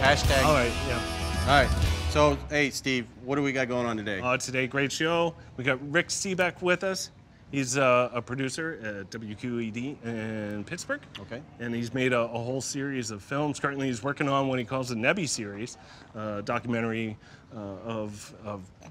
Hashtag. All right, yeah. All right. So, hey, Steve, what do we got going on today? Today, great show. We got Rick Sebak with us. He's a producer at WQED in Pittsburgh. Okay. And he's made a whole series of films. Currently, he's working on what he calls the Nebby series, documentary of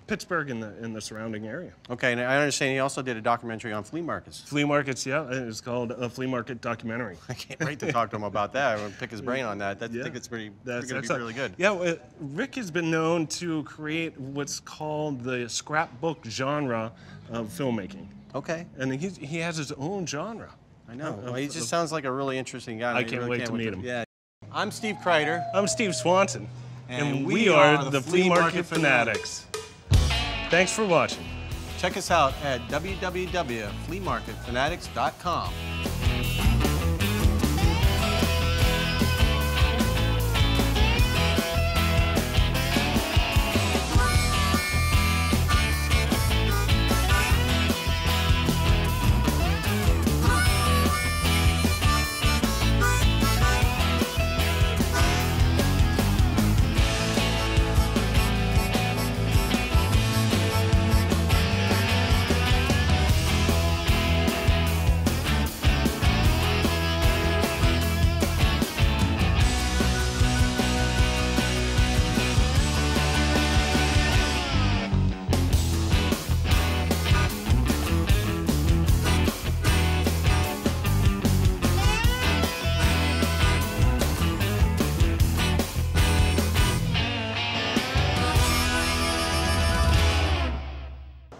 Pittsburgh and the surrounding area. Okay, and I understand he also did a documentary on flea markets. Flea markets, yeah. It's called a flea market documentary. I can't wait to talk to him about that. I'm going to pick his brain on that. I think it's going to be really good. Yeah, Rick has been known to create what's called the scrapbook genre of filmmaking. Okay. And he has his own genre. I know. Well, he just sounds like a really interesting guy. I can't wait to meet him. Yeah. I'm Steve Kreider. I'm Steve Swanson. And we are the Flea Market Fanatics. Thanks for watching. Check us out at www.fleamarketfanatics.com.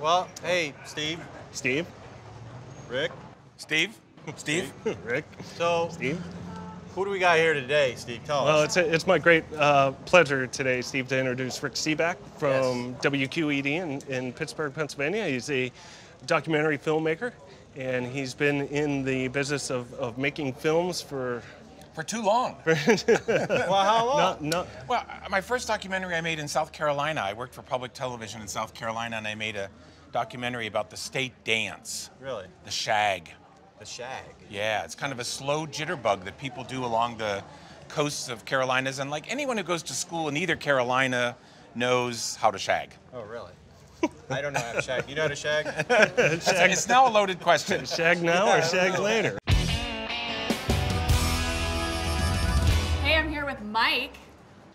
Well, hey, Steve. Steve. Rick. Steve. Steve. Rick. So, Steve. who do we got here today, Steve? Tell Well, us. it's my great pleasure today, Steve, to introduce Rick Sebak from WQED in Pittsburgh, Pennsylvania. He's a documentary filmmaker, and he's been in the business of making films for too long. Well, how long? Well, my first documentary I made in South Carolina. I worked for public television in South Carolina, and I made a documentary about the state dance. Really? The shag. The shag. Yeah, it's kind of a slow jitterbug that people do along the coasts of Carolinas, and like anyone who goes to school in either Carolina knows how to shag. Oh, really? I don't know how to shag. You know how to shag? It's now a loaded question. Shag now or shag later? Hey, I'm here with Mike.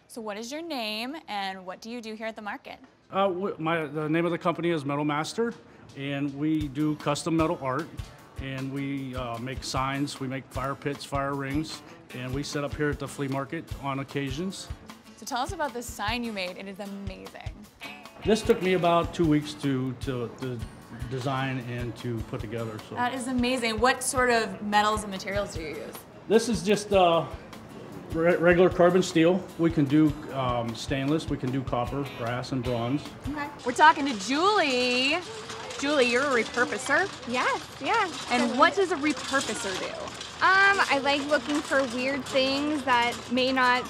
So what is your name and what do you do here at the market? The name of the company is Metal Master, and we do custom metal art, and we make signs, we make fire pits, fire rings, and we set up here at the flea market on occasions. So tell us about this sign you made. It is amazing. This took me about 2 weeks to design and to put together. So That is amazing. What sort of metals and materials do you use? this is just regular carbon steel. We can do stainless, we can do copper, brass, and bronze. Okay. We're talking to Julie. Julie, you're a repurposer. Yes, yeah. And what does a repurposer do? I like looking for weird things that may not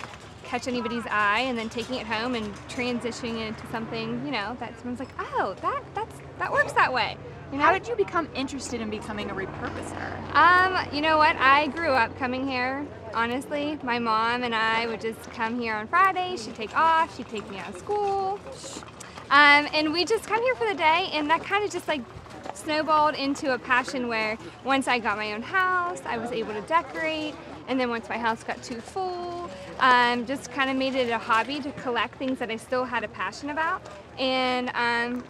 catch anybody's eye and then taking it home and transitioning it into something, you know, that someone's like, oh, that works that way. You know? How did you become interested in becoming a repurposer? You know what? I grew up coming here, honestly. My mom and I would just come here on Fridays. She'd take off. She'd take me out of school. And we just come here for the day, and that kind of just like snowballed into a passion where once I got my own house, I was able to decorate. And then once my house got too full, just kind of made it a hobby to collect things that I still had a passion about and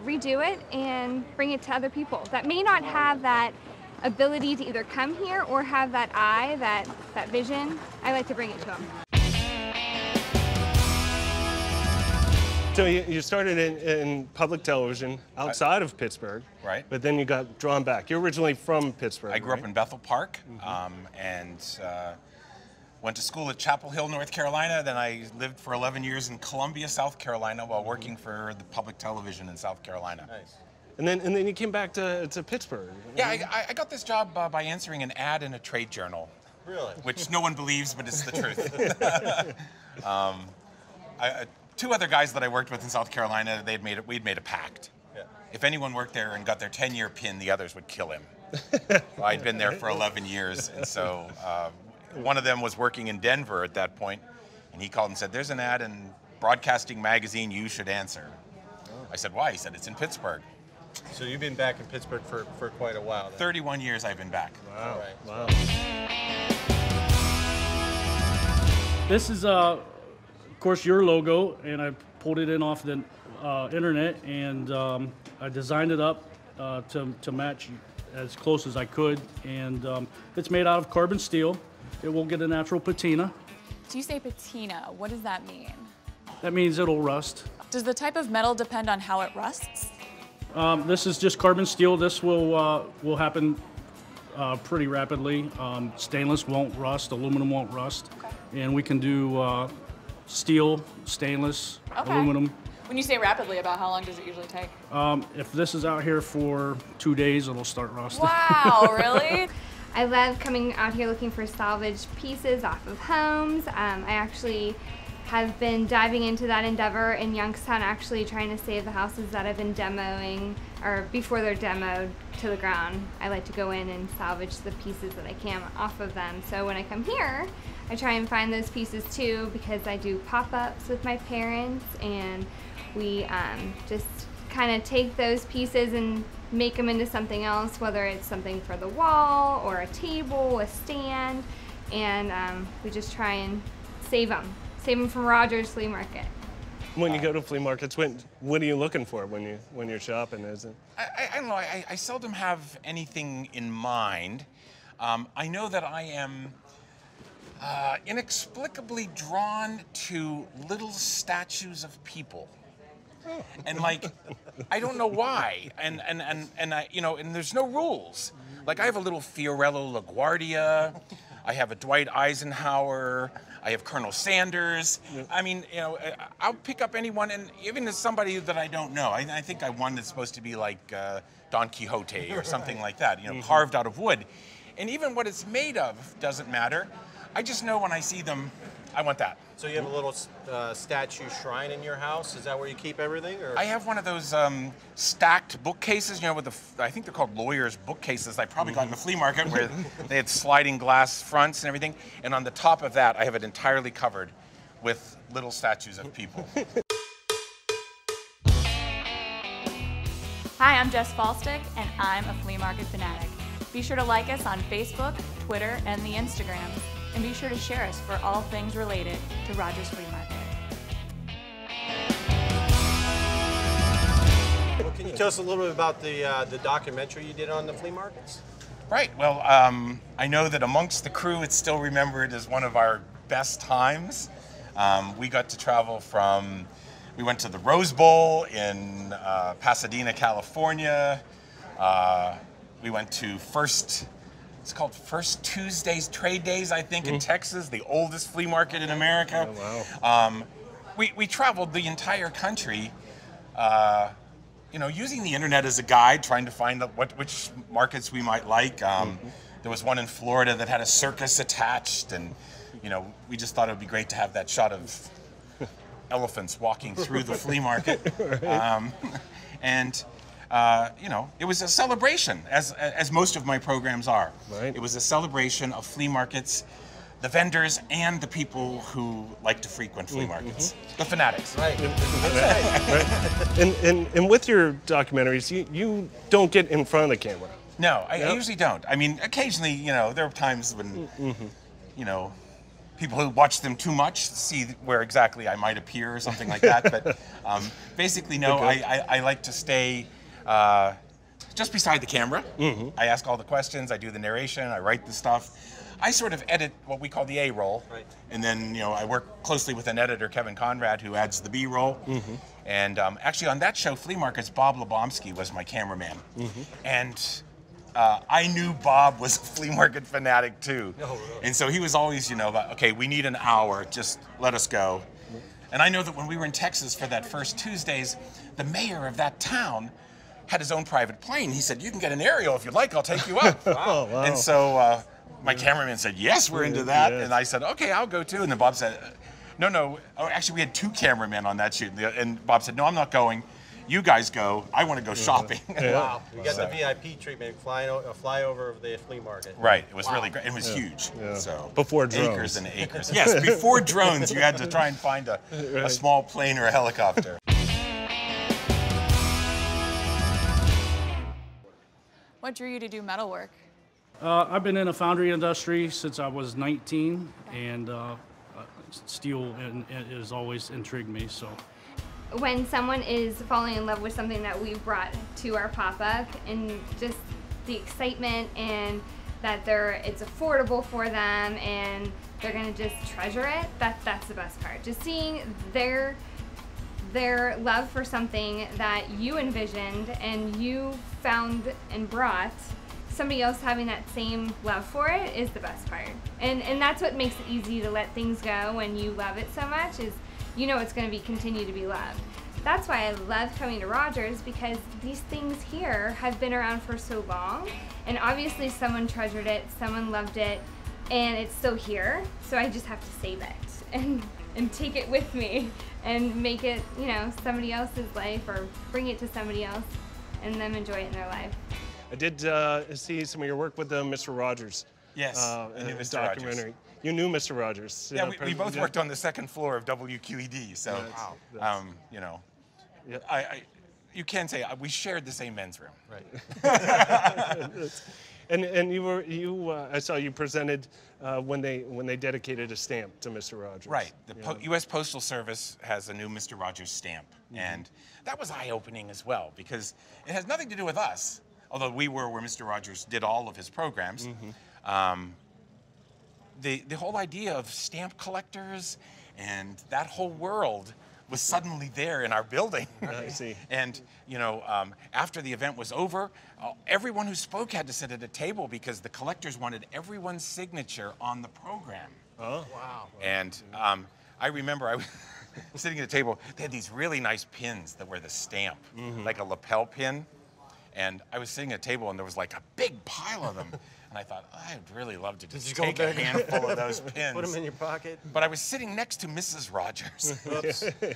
redo it and bring it to other people that may not have that ability to either come here or have that eye, that vision. I like to bring it to them. So you started in public television outside of Pittsburgh, Right. But then you got drawn back. You're originally from Pittsburgh. I grew up in Bethel Park, and went to school at Chapel Hill, North Carolina. Then I lived for 11 years in Columbia, South Carolina, while working for the public television in South Carolina. Nice. And then you came back to Pittsburgh. Yeah, I got this job by answering an ad in a trade journal. Really? Which no one believes, but it's the truth. Two other guys that I worked with in South Carolina, we'd made a pact. Yeah. If anyone worked there and got their 10-year pin, the others would kill him. I'd been there for 11 years, and so one of them was working in Denver at that point, And he called and said, there's an ad in Broadcasting Magazine, you should answer. I said, why? He said, it's in Pittsburgh. So you've been back in Pittsburgh for quite a while then. 31 years I've been back. Wow. Wow. This is, of course, your logo, and I pulled it in off the internet, and I designed it up to match as close as I could. And it's made out of carbon steel. It will get a natural patina. So you say patina, what does that mean? That means it'll rust. Does the type of metal depend on how it rusts? This is just carbon steel. This will happen pretty rapidly. Stainless won't rust, aluminum won't rust. Okay. And we can do steel, stainless, aluminum. When you say rapidly, about how long does it usually take? If this is out here for 2 days, it'll start rusting. Wow, really? I love coming out here looking for salvaged pieces off of homes. I actually have been diving into that endeavor in Youngstown, actually trying to save the houses that I've been demoing, or before they're demoed to the ground. I like to go in and salvage the pieces that I can off of them. So when I come here, I try and find those pieces too, because I do pop-ups with my parents, and we just kind of take those pieces and make them into something else, whether it's something for the wall or a table, a stand, and we just try and save them from Rogers Flea Market. When you go to flea markets, what are you looking for when you're shopping? Is it? I don't know. I seldom have anything in mind. I know that I am inexplicably drawn to little statues of people. And like, I don't know why, and I, you know, and there's no rules. Like, I have a little Fiorello LaGuardia, I have a Dwight Eisenhower, I have Colonel Sanders. I mean, you know, I'll pick up anyone, and even as somebody that I don't know, I think I one that's supposed to be like Don Quixote or something like that, you know, carved out of wood. And even what it's made of doesn't matter. I just know when I see them, I want that. So you have a little statue shrine in your house? Is that where you keep everything? Or? I have one of those stacked bookcases, you know, with I think they're called lawyers' bookcases. I probably got in the flea market where they had sliding glass fronts and everything. And on the top of that, I have it entirely covered with little statues of people. Hi, I'm Jess Falstick, and I'm a flea market fanatic. Be sure to like us on Facebook, Twitter, and the Instagrams. And be sure to share us for all things related to Rogers Flea Market. Well, can you tell us a little bit about the documentary you did on the flea markets? Right. Well, I know that amongst the crew, it's still remembered as one of our best times. We got to travel we went to the Rose Bowl in Pasadena, California. We went to it's called First Tuesdays Trade Days, I think, in Texas, the oldest flea market in America. Oh, wow. We traveled the entire country, you know, using the internet as a guide, trying to find out which markets we might like. There was one in Florida that had a circus attached, and you know, we just thought it would be great to have that shot of elephants walking through the flea market. You know, it was a celebration, as most of my programs are. Right. It was a celebration of flea markets, the vendors, and the people who like to frequent flea markets, the fanatics. Right. Right. And with your documentaries, you don't get in front of the camera. No, I usually don't. I mean, occasionally, you know, there are times when, you know, people who watch them too much see where exactly I might appear or something like that. But basically, no, I like to stay just beside the camera. I ask all the questions, I do the narration, I write the stuff. I sort of edit what we call the A roll, and then, you know, I work closely with an editor, Kevin Conrad, who adds the B roll. And actually on that show, Flea Markets, Bob Lebomsky was my cameraman. And I knew Bob was a flea market fanatic too. Oh, really? And so he was always, you know, like, okay, we need an hour, just let us go. And I know that when we were in Texas for that First Tuesdays, the mayor of that town had his own private plane. He said, you can get an aerial if you'd like, I'll take you up. Wow. Wow. And so my cameraman said, yes, we're into that. Yes. And I said, okay, I'll go too. And then Bob said, no. Oh, actually, we had two cameramen on that shoot. And Bob said, no, I'm not going. you guys go, I want to go shopping. Wow, we got the VIP treatment, flyover of the flea market. Right, it was really great. It was huge. Yeah. So before drones. Acres and acres. Yes, before drones, you had to try and find a small plane or a helicopter. What drew you to do metalwork? I've been in the foundry industry since I was 19, and steel has always intrigued me. So, when someone is falling in love with something that we've brought to our pop-up, and just the excitement and that it's affordable for them and they're gonna just treasure it, that's the best part. Just seeing their love for something that you envisioned and you found and brought, somebody else having that same love for it is the best part. And that's what makes it easy to let things go when you love it so much, is you know it's going to continue to be loved. That's why I love coming to Rogers, because these things here have been around for so long, and obviously someone treasured it, someone loved it, and it's still here, so I just have to save it and take it with me and make it, you know, somebody else's life, or bring it to somebody else and them enjoy it in their life. I did see some of your work with Mr. Rogers. Yes, in Mr. documentary. Rogers. You knew Mr. Rogers. Yeah, we both worked on the second floor of WQED, so you know, you can say we shared the same men's room. Right. And you I saw you presented when they dedicated a stamp to Mr. Rogers. Right. The U.S. Postal Service has a new Mr. Rogers stamp, and that was eye-opening as well, because it has nothing to do with us, although we were where Mr. Rogers did all of his programs. The whole idea of stamp collectors and that whole world was suddenly there in our building. I see. And you know, after the event was over, everyone who spoke had to sit at a table because the collectors wanted everyone's signature on the program. Oh, Wow. And I remember I was sitting at a table. They had these really nice pins that were the stamp, like a lapel pin. And I was sitting at a table, and there was like a big pile of them. And I thought, I'd really love to just take a handful of those pins. Put them in your pocket. But I was sitting next to Mrs. Rogers.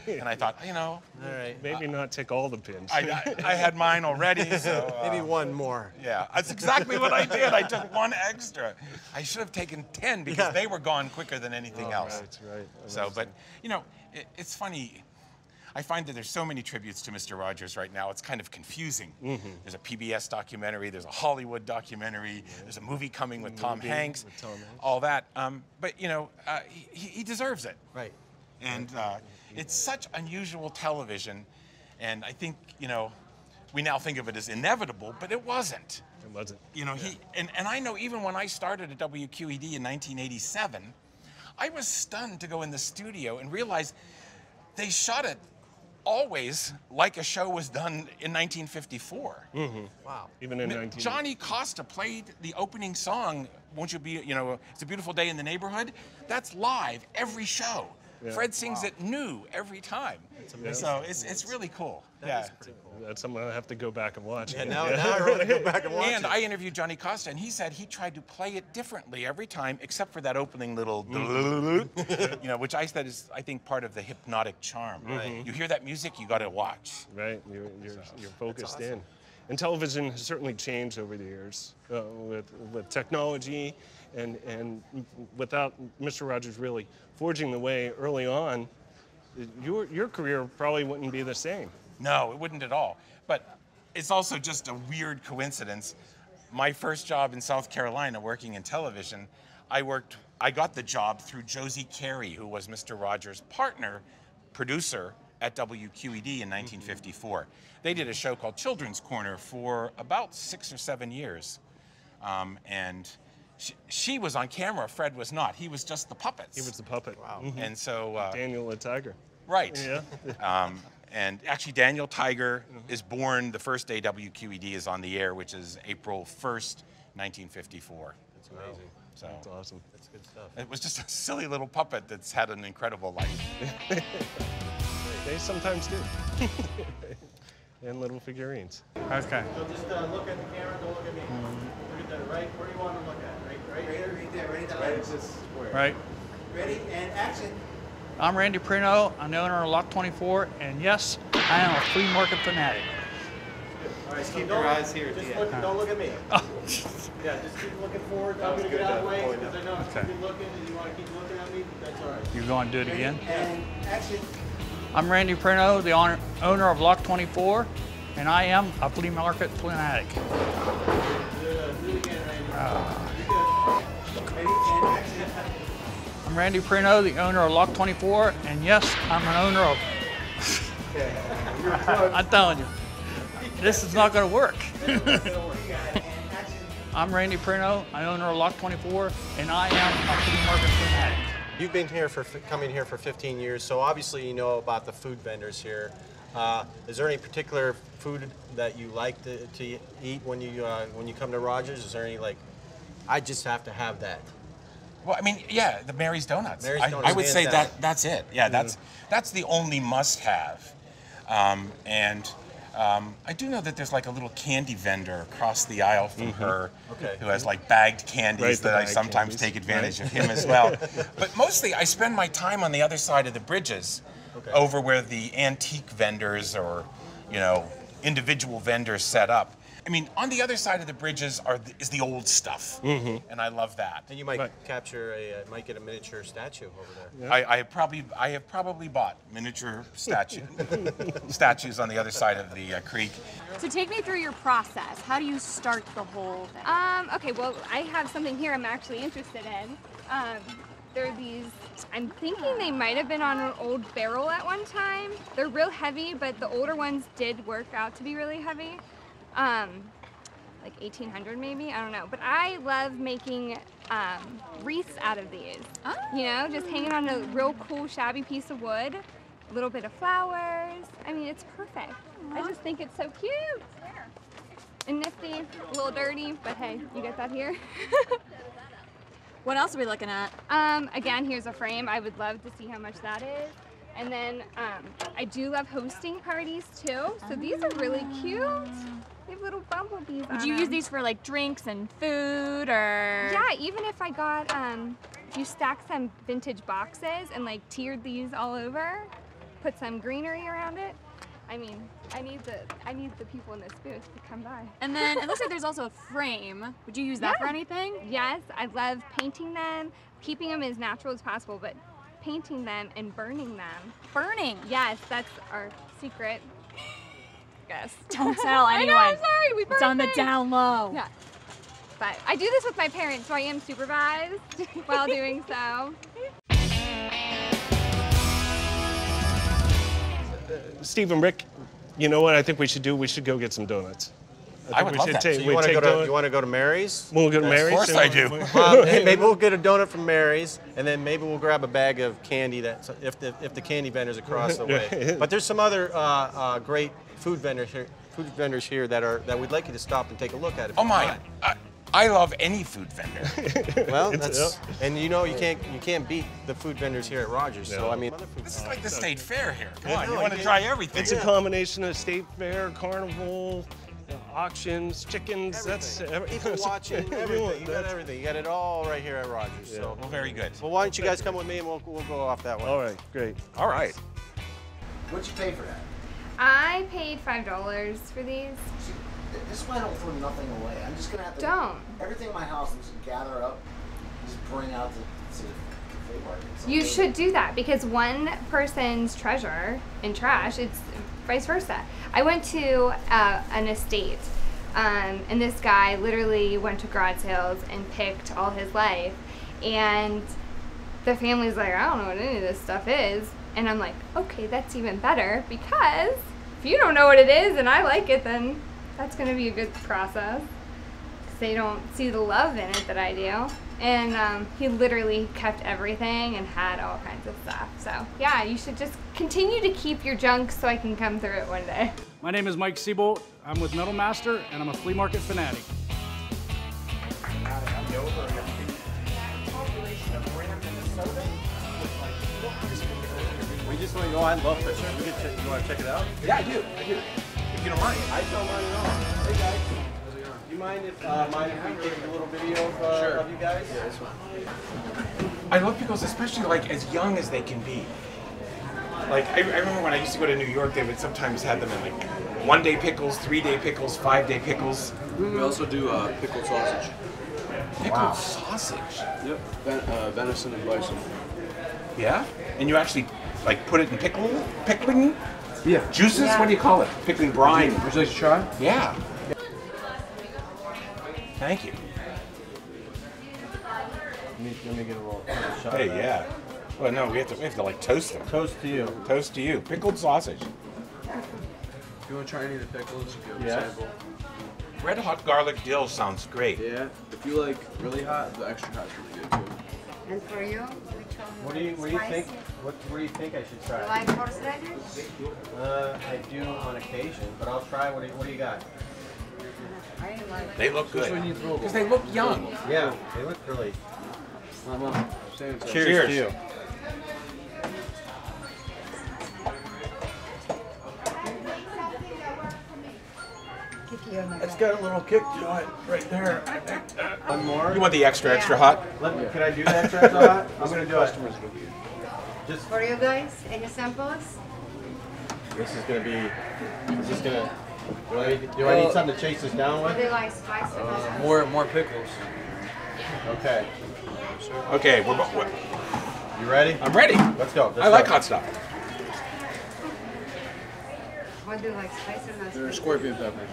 And I thought, you know, All right. maybe not take all the pins. I had mine already, so. Maybe one more. Yeah, that's exactly what I did. I took one extra. I should have taken 10 because they were gone quicker than anything else. Right. So, but, you know, it's funny. I find that there's so many tributes to Mr. Rogers right now, it's kind of confusing. There's a PBS documentary, there's a Hollywood documentary, there's a movie coming with Tom Hanks, all that. But, you know, he deserves it. Right. And it's such unusual television, and I think, you know, we now think of it as inevitable, but it wasn't. It wasn't. You know, and I know even when I started at WQED in 1987, I was stunned to go in the studio and realize they shot it always like a show was done in 1954. Wow. Even in 19... Johnny Costa played the opening song, Won't You Be, you know, It's a Beautiful Day in the Neighborhood. That's live every show. Yeah. Fred sings it new every time. So it's really cool. That's pretty cool. That's something I have to go back and watch. Yeah, now I want to go back and watch And it. I interviewed Johnny Costa, and he said he tried to play it differently every time, except for that opening little, you know, which I said is, I think, part of the hypnotic charm. Right. You hear that music, you got to watch. Right, you're focused in. And television has certainly changed over the years with technology, and without Mr. Rogers really forging the way early on, your career probably wouldn't be the same. No, it wouldn't at all. But it's also just a weird coincidence. My first job in South Carolina working in television, I got the job through Josie Carey, who was Mr. Rogers' partner, producer at WQED in 1954. They did a show called Children's Corner for about 6 or 7 years. And she was on camera, Fred was not. He was just the puppets. He was the puppet. Wow. And so... Daniel the Tiger. Right. Yeah. And actually, Daniel Tiger is born the first day WQED is on the air, which is April 1st, 1954. That's amazing. So That's awesome. That's good stuff. it was just a silly little puppet that's had an incredible life. They sometimes do. And little figurines. Okay. So just look at the camera, don't look at me. Look at the right. Where do you want to look at? Right here? Right there, right at that Right lens. at this square. Right. Ready, and action. I'm Randy Prino. I'm the owner of Lock 24, and yes, I am a flea market fanatic. All right, keep your eyes here. Just look, don't look at me. Oh. Yeah, just keep looking forward. I'm going to get out of the way because I know if you're looking and you want to keep looking at me, that's all right. You're going to do it again? And action. I'm Randy Prino, the owner of Lock 24, and I am a flea market fanatic. Do it again, Randy. You're good. Ready? And action. I'm Randy Prino, the owner of Lock 24, and yes, I'm an owner of... Okay. You're close. I'm telling you, this is not going to work. I'm Randy Prino, I'm owner of Lock 24, and I am a flea market fanatic. You've been here coming here for 15 years, so obviously you know about the food vendors here. Is there any particular food that you like to eat when you come to Rogers? Is there any like, I just have to have that? Well, I mean, yeah, the Mary's Donuts. Mary's I Donuts, would say hands down. that's it. Yeah, that's the only must-have. I do know that there's like a little candy vendor across the aisle from her who has like bagged candies that I sometimes take advantage of him as well. But mostly I spend my time on the other side of the bridges over where the antique vendors or, you know, individual vendors set up. I mean, on the other side of the bridges is the old stuff, and I love that. And you might capture might get a miniature statue over there. Yeah. I have probably bought miniature statues on the other side of the creek. So take me through your process. How do you start the whole thing? Okay, well, I have something here I'm actually interested in. They're these, I'm thinking they might have been on an old barrel at one time. They're real heavy, but the older ones did work out to be really heavy. Like 1800 maybe, I don't know. But I love making wreaths out of these. Oh. You know, just hanging on a real cool shabby piece of wood, a little bit of flowers. I mean, it's perfect. I just think it's so cute. And nifty, a little dirty, but hey, you get that here. What else are we looking at? Again, here's a frame. I would love to see how much that is. And then I do love hosting parties too. So these are really cute. They have little bumblebees on Would you use these for like drinks and food or? Yeah, even if I got, if you stack some vintage boxes and like tiered these all over, put some greenery around it. I mean, I need the people in this booth to come by. And then it looks like there's also a frame. Would you use that for anything? Yes, I love painting them, keeping them as natural as possible, but painting them and burning them. Burning? Yes, that's our secret. Yes. Don't tell anyone. I know, sorry, we burn It's on the things. down low. Yeah. But I do this with my parents, so I am supervised while doing so. Steve and Rick, you know what I think we should do? We should go get some donuts. I would love that. So you want to go to Mary's? We'll go to Mary's? Of course I do. Maybe we'll get a donut from Mary's, and then maybe we'll grab a bag of candy that if the candy vendor's across the way. But there's some other great food vendors here that we'd like you to stop and take a look at. Oh my! I love any food vendor. Well, and you know you can't beat the food vendors here at Rogers. So I mean, this is like the state fair here. Come on, you want to try everything. It's a combination of state fair, carnival, auctions, chickens. People watching, everything. You got everything. You got it all right here at Rogers. Yeah. So Well, very good. Well, why don't you guys come with me and we'll go off that one. All right, great. All right. What'd you pay for that? I paid $5 for these. See, this way I don't throw nothing away. I'm just gonna have to. Don't. Everything in my house, I'm just gonna gather up, just bring out to the flea market. You should do that because one person's treasure in trash, it's vice versa. I went to an estate and this guy literally went to garage sales and picked all his life, and the family's like, I don't know what any of this stuff is. And I'm like, okay, that's even better, because if you don't know what it is and I like it, then that's gonna be a good process. Because they don't see the love in it that I do. And he literally kept everything and had all kinds of stuff. So yeah, you should just continue to keep your junk so I can come through it one day. My name is Mike Seabolt. I'm with Metal Master, and I'm a flea market fanatic. We just want to go on. Love it. You want to check it out? Yeah, I do. If you don't mind. I don't mind at all. Hey guys. Do you mind if we take a little video of you guys? Yeah, that's fine. I love pickles, especially like as young as they can be. Like, I remember when I used to go to New York, they would sometimes have them in like 1-day pickles, 3-day pickles, 5-day pickles. We also do pickled sausage. Pickled sausage? Yep, venison and bison. Yeah? And you actually, like, put it in pickling? Yeah. Juices? Yeah. What do you call it? Pickling brine. Would you like to try? Yeah. Thank you. Let me get a little shot. Hey, yeah. Well, no, we have to like toast them. Toast to you. Toast to you. Pickled sausage. If you want to try any of the pickles, you can Yeah. sample. Red hot garlic dill sounds great. Yeah. If you like really hot, the extra hot's really good too. And for you, which one? What do you think? What do you think I should try? You like horseradish? I do on occasion, but I'll try. What do you got? I like. They look good. Because they look young. Yeah, they look really. Cheers. Cheers to you. It's got a little kick to it right there. One more. You want the extra hot? Can I do that extra hot? I'm gonna do it. Just For you guys, any samples? this is gonna be. Is this gonna? Do I need something to chase this down Or with? they like spicy? More pickles. Okay. Okay, You ready? I'm ready. Let's go. I like hot stuff. What do you like, spicy or not They're spicy? scorpion peppers.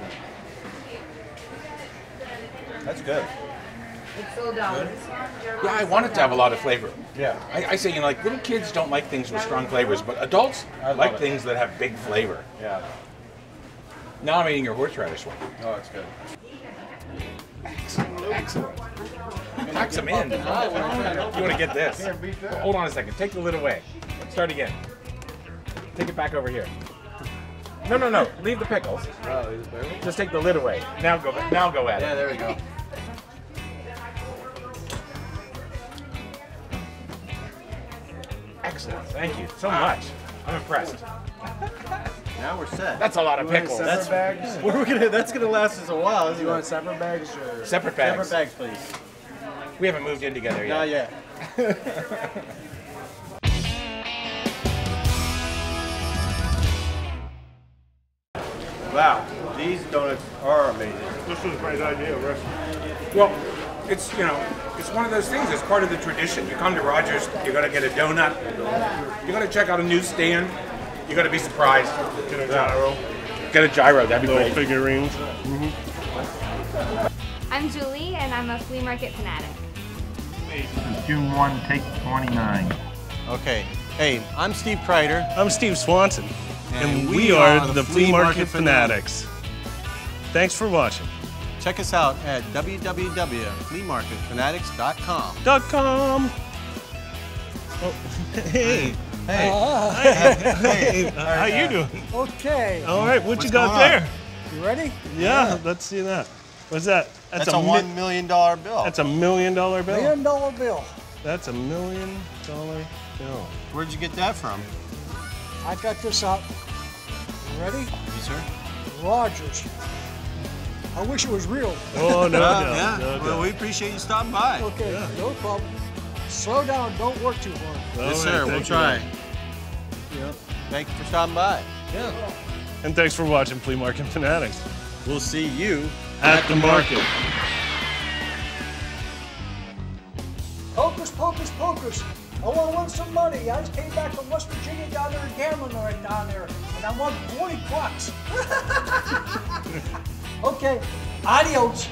That's good. It's sold out. This one, German Yeah, I sold want it to have a out. lot of flavor. Yeah. I say, like little kids don't like things with strong flavors, but adults love like it. things that have big flavor. Yeah. Now I'm eating your horseradish one. Oh, it's good. Excellent. Pack some in. You want to get this? Hold on a second. Take the lid away. Start again. Take it back over here. No. Leave the pickles. Oh, is it better? Just take the lid away. Now go at it. Yeah, there we go. Excellent. Thank you so much. I'm impressed. Now we're set. That's a lot of pickles. Separate bags? That's gonna last us a while. Do you want separate bags or? Separate bags. Separate bags, please. We haven't moved in together yet. Not yet. Wow, these donuts are amazing. This was a great idea, Rick. Well, it's it's one of those things. It's part of the tradition. You come to Rogers, you got to get a donut. You got to check out a new stand. You got to be surprised. Get a gyro. Get a gyro. That'd be Little great. figurines. I'm Julie, and I'm a flea market fanatic. June 1, take 29. Okay. Hey, I'm Steve Kreider. I'm Steve Swanson, and we are the Flea Market Fanatics. Thanks for watching. Check us out at www.fleamarketfanatics.com. .com. Oh, hey. Hey. Hey. How you doing? Okay. All right, what you got going on? there? You ready? Yeah, let's see that. What's that? That's a $1 million bill. That's $1 million bill. $1 million bill. That's $1 million bill. Where'd you get that from? I got this out. You ready? Yes, sir. Rogers. I wish it was real. Oh, no doubt. Yeah. No Well, doubt. we appreciate you stopping by. Okay, no problem. Slow down. Don't work too hard. Yes, All sir. right, We'll thank you. try. Thank you for stopping by. Yeah. And thanks for watching Flea Market Fanatics. We'll see you At the market. Hocus pocus pocus. I want to win some money. I just came back from West Virginia down there and gambling right down there, and I won $20. Okay, adios.